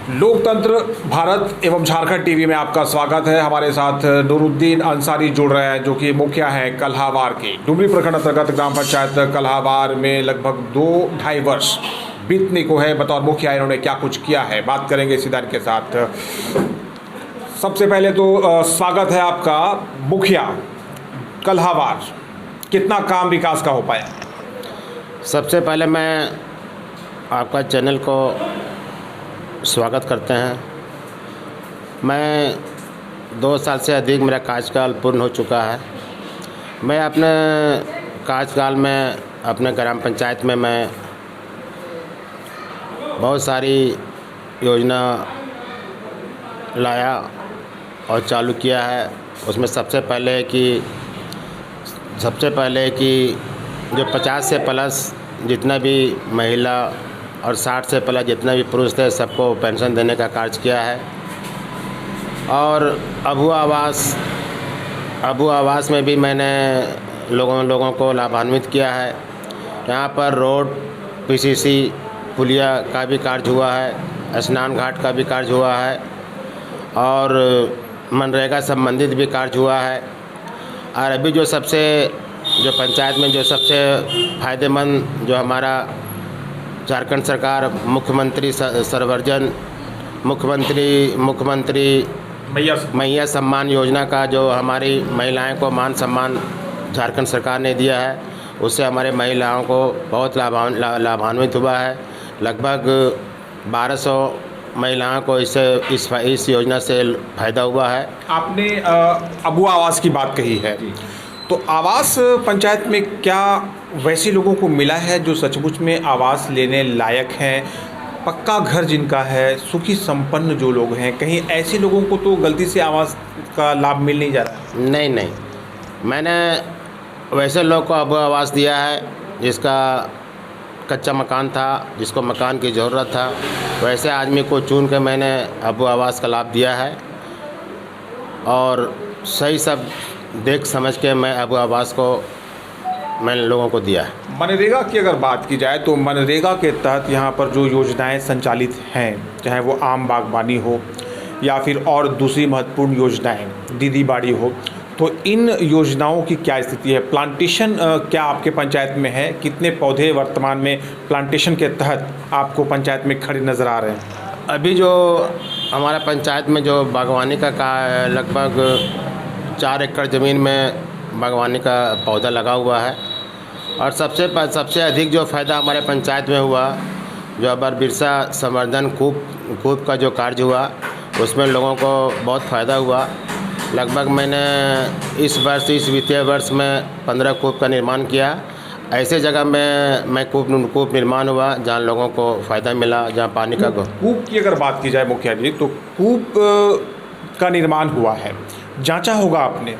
लोकतंत्र भारत एवं झारखंड टीवी में आपका स्वागत है। हमारे साथ नूरुद्दीन अंसारी जुड़ रहे हैं जो कि मुखिया हैं कल्हावार के। डुमरी प्रखंड अंतर्गत ग्राम पंचायत कल्हावार में लगभग 2-2.5 वर्ष बीतने को है। बतौर मुखिया इन्होंने क्या कुछ किया है, बात करेंगे सीधा इनके साथ। सबसे पहले तो स्वागत है आपका मुखिया कल्हावार। कितना काम विकास का हो पाया? सबसे पहले मैं आपका चैनल को स्वागत करते हैं। मैं 2 साल से अधिक मेरा कार्यकाल पूर्ण हो चुका है। मैं अपने कार्यकाल में अपने ग्राम पंचायत में मैं बहुत सारी योजना लाया और चालू किया है। उसमें सबसे पहले कि जो 50 से प्लस जितना भी महिला और 60 से प्लस जितना भी पुरुष थे सबको पेंशन देने का कार्य किया है। और अबू आवास में भी मैंने लोगों को लाभान्वित किया है। यहाँ पर रोड, पीसीसी, पुलिया का भी कार्य हुआ है, स्नान घाट का भी कार्य हुआ है और मनरेगा संबंधित भी कार्य हुआ है। और अभी जो पंचायत में जो सबसे फ़ायदेमंद जो हमारा झारखंड सरकार मुख्यमंत्री सर्वजन मुख्यमंत्री मैया सम्मान योजना का जो हमारी महिलाएं को मान सम्मान झारखंड सरकार ने दिया है, उससे हमारे महिलाओं को बहुत लाभान्वित हुआ है। लगभग 1200 महिलाओं को इस योजना से फ़ायदा हुआ है। आपने अबू आवास की बात कही है, तो आवास पंचायत में क्या वैसे लोगों को मिला है जो सचमुच में आवास लेने लायक हैं? पक्का घर जिनका है, सुखी संपन्न जो लोग हैं, कहीं ऐसे लोगों को तो गलती से आवास का लाभ मिल नहीं जा रहा? नहीं, मैंने वैसे लोग को अबू आवास दिया है जिसका कच्चा मकान था, जिसको मकान की ज़रूरत था, वैसे आदमी को चुन के मैंने अबू आवास का लाभ दिया है। और सही सब देख समझ के मैं अबू आवास को मैंने लोगों को दिया है। मनरेगा की अगर बात की जाए तो मनरेगा के तहत यहाँ पर जो योजनाएं संचालित हैं, चाहे वो आम बागबानी हो या फिर और दूसरी महत्वपूर्ण योजनाएं, दीदी बाड़ी हो, तो इन योजनाओं की क्या स्थिति है? प्लांटेशन क्या आपके पंचायत में है? कितने पौधे वर्तमान में प्लांटेशन के तहत आपको पंचायत में खड़े नज़र आ रहे हैं? अभी जो हमारा पंचायत में जो बागवानी का लगभग 4 एकड़ ज़मीन में बागवानी का पौधा लगा हुआ है। और सबसे अधिक जो फ़ायदा हमारे पंचायत में हुआ, जो अबर बिरसा संवर्धन कूप का जो कार्य हुआ, उसमें लोगों को बहुत फ़ायदा हुआ। लगभग मैंने इस वित्तीय वर्ष में 15 कूप का निर्माण किया। ऐसे जगह में मैं कूप निर्माण हुआ जहाँ लोगों को फ़ायदा मिला, जहाँ पानी का कूप की अगर बात की जाए मुखिया जी, तो कूप का निर्माण हुआ है, जांचा होगा आपने,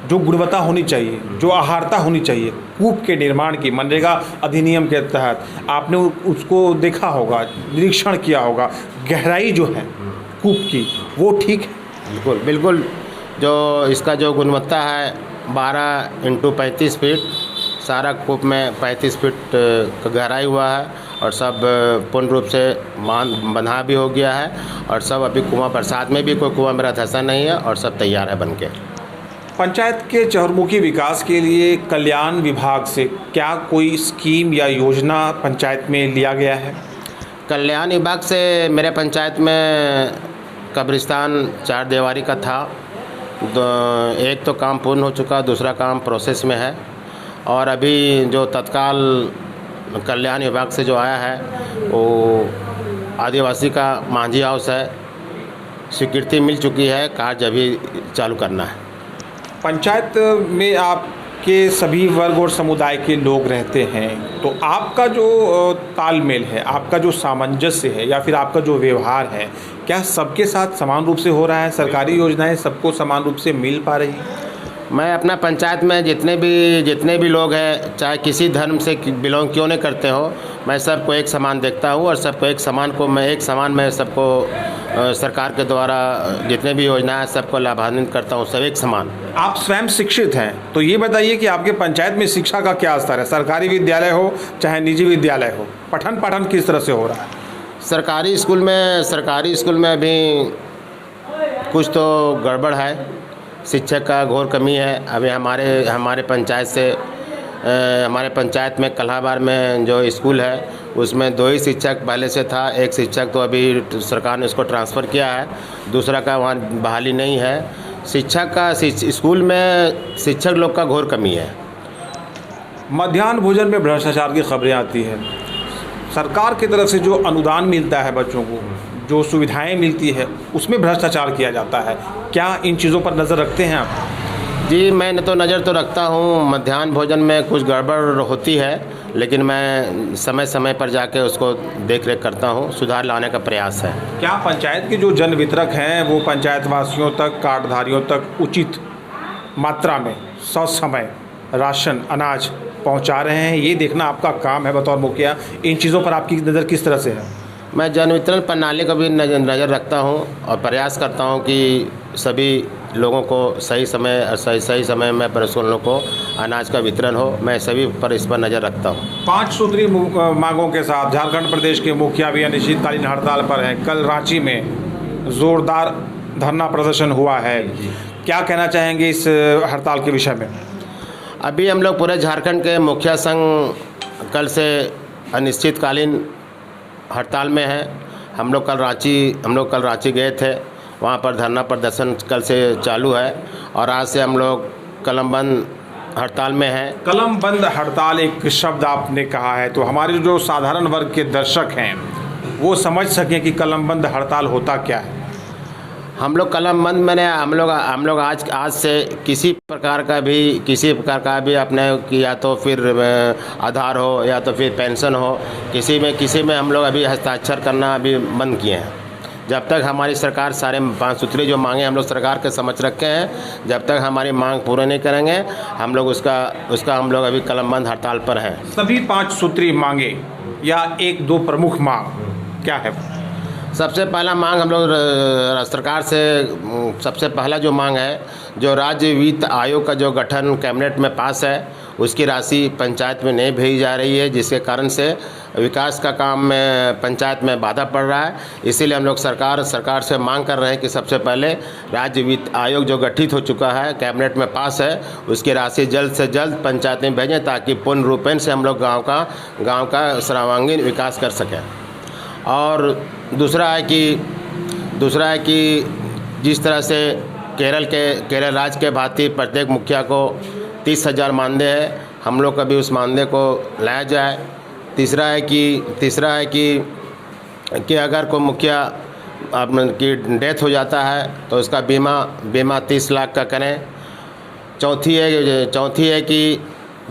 जो गुणवत्ता होनी चाहिए, जो आहारता होनी चाहिए कूप के निर्माण की, मनरेगा अधिनियम के तहत आपने उसको देखा होगा, निरीक्षण किया होगा, गहराई जो है कूप की वो ठीक है? बिल्कुल। जो इसका जो गुणवत्ता है 12 × 35 फीट, सारा कूप में 35 फीट का गहराई हुआ है और सब पूर्ण रूप से बंधा भी हो गया है। और सब अभी कुआं, बरसात में भी कोई कुआं मेरा धंसा नहीं है और सब तैयार है बनके। पंचायत के चहुर्मुखी विकास के लिए कल्याण विभाग से क्या कोई स्कीम या योजना पंचायत में लिया गया है? कल्याण विभाग से मेरे पंचायत में कब्रिस्तान 4 दीवारी का था। एक तो काम पूर्ण हो चुका, दूसरा काम प्रोसेस में है। और अभी जो तत्काल कल्याण विभाग से जो आया है वो आदिवासी का मांझी हाउस है, स्वीकृति मिल चुकी है, कार्य अभी चालू करना है। पंचायत में आपके सभी वर्ग और समुदाय के लोग रहते हैं, तो आपका जो तालमेल है, आपका जो सामंजस्य है या फिर आपका जो व्यवहार है, क्या सबके साथ समान रूप से हो रहा है? सरकारी योजनाएं सबको समान रूप से मिल पा रही हैं? मैं अपना पंचायत में जितने भी लोग हैं, चाहे किसी धर्म से बिलोंग क्यों नहीं करते हो, मैं सबको एक समान देखता हूँ और सबको एक समान मैं सबको सरकार के द्वारा जितने भी योजना है सबको लाभान्वित करता हूँ, सब एक समान। आप स्वयं शिक्षित हैं, तो ये बताइए कि आपके पंचायत में शिक्षा का क्या स्तर है? सरकारी विद्यालय हो चाहे निजी विद्यालय हो, पठन पाठन किस तरह से हो रहा है? सरकारी स्कूल में अभी कुछ तो गड़बड़ है, शिक्षक का घोर कमी है। अभी हमारे पंचायत में कल्हावार में जो स्कूल है उसमें 2 ही शिक्षक पहले से था। एक शिक्षक तो अभी सरकार ने उसको ट्रांसफ़र किया है, दूसरा का वहाँ बहाली नहीं है। स्कूल में शिक्षक लोग का घोर कमी है। मध्याह्न भोजन में भ्रष्टाचार की खबरें आती हैं। सरकार की तरफ से जो अनुदान मिलता है बच्चों को, जो सुविधाएं मिलती है, उसमें भ्रष्टाचार किया जाता है। क्या इन चीज़ों पर नज़र रखते हैं आप? जी, मैंने तो नज़र तो रखता हूँ। मध्याह्न भोजन में कुछ गड़बड़ होती है, लेकिन मैं समय समय पर जाके उसको देख रेख करता हूँ, सुधार लाने का प्रयास है। क्या पंचायत के जो जन वितरक हैं वो पंचायत वासियों तक, कार्डधारियों तक उचित मात्रा में ससमय राशन अनाज पहुंचा रहे हैं? ये देखना आपका काम है बतौर मुखिया। इन चीज़ों पर आपकी नज़र किस तरह से है? मैं जन वितरण प्रणाली का भी नज़र रखता हूँ और प्रयास करता हूँ कि सभी लोगों को सही समय में पर उन लोगों को अनाज का वितरण हो। मैं सभी पर इस पर नज़र रखता हूँ। 5 सूत्री मांगों के साथ झारखंड प्रदेश के मुखिया भी अनिश्चितकालीन हड़ताल पर हैं। कल रांची में जोरदार धरना प्रदर्शन हुआ है, क्या कहना चाहेंगे इस हड़ताल के विषय में? अभी हम लोग पूरे झारखंड के मुखिया संघ कल से अनिश्चितकालीन हड़ताल में हैं। हम लोग कल रांची गए थे, वहाँ पर धरना प्रदर्शन कल से चालू है और आज से हम लोग कलमबंद हड़ताल में हैं। कलमबंद हड़ताल एक शब्द आपने कहा है, तो हमारे जो साधारण वर्ग के दर्शक हैं वो समझ सकें कि कलमबंद हड़ताल होता क्या है। हम लोग कलमबंद मैंने हम लोग आज से किसी प्रकार का भी अपने या तो फिर आधार हो या तो फिर पेंशन हो, किसी में हम लोग अभी हस्ताक्षर करना अभी बंद किए हैं। जब तक हमारी सरकार सारे 5 सूत्री जो मांगे हम लोग सरकार के समझ रखे हैं, जब तक हमारी मांग पूरे नहीं करेंगे हम लोग उसका हम लोग अभी कलमबंद हड़ताल पर हैं। सभी 5 सूत्री मांगे या 1-2 प्रमुख मांग क्या है? सबसे पहला मांग हम लोग सरकार से सबसे पहला जो मांग है, जो राज्य वित्त आयोग का जो गठन कैबिनेट में पास है उसकी राशि पंचायत में नहीं भेजी जा रही है, जिसके कारण से विकास का काम में पंचायत में बाधा पड़ रहा है। इसीलिए हम लोग सरकार से मांग कर रहे हैं कि सबसे पहले राज्य वित्त आयोग जो गठित हो चुका है, कैबिनेट में पास है, उसकी राशि जल्द से जल्द पंचायत में भेजें ताकि पूर्ण रूपेण से हम लोग गाँव का सर्वांगीण विकास कर सकें। और दूसरा है कि जिस तरह से केरल राज्य के भांति प्रत्येक मुखिया को 30,000 मानदेय है, हम लोग कभी उस मानदेय को लाया जाए। तीसरा है कि अगर कोई मुखिया की डेथ हो जाता है तो उसका बीमा 30 लाख का करें। चौथी है कि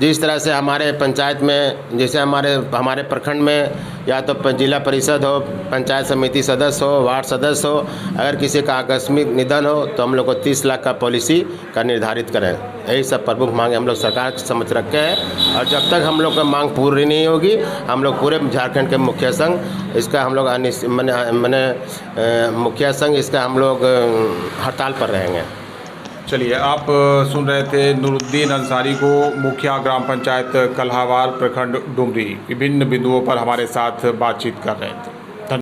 जिस तरह से हमारे पंचायत में, जैसे हमारे प्रखंड में या तो जिला परिषद हो, पंचायत समिति सदस्य हो, वार्ड सदस्य हो, अगर किसी का आकस्मिक निधन हो तो हम लोग को 30 लाख का पॉलिसी का निर्धारित करें। यही सब प्रमुख मांग हम लोग सरकार के समझ रखे हैं और जब तक हम लोग का मांग पूरी नहीं होगी हम लोग पूरे झारखंड के मुखिया संघ इसका हम लोग मुखिया संघ इसका हम लोग हड़ताल पर रहेंगे। चलिए, आप सुन रहे थे नूरुद्दीन अंसारी को, मुखिया ग्राम पंचायत कल्हावार प्रखंड डुमरी। विभिन्न बिंदुओं पर हमारे साथ बातचीत कर रहे थे।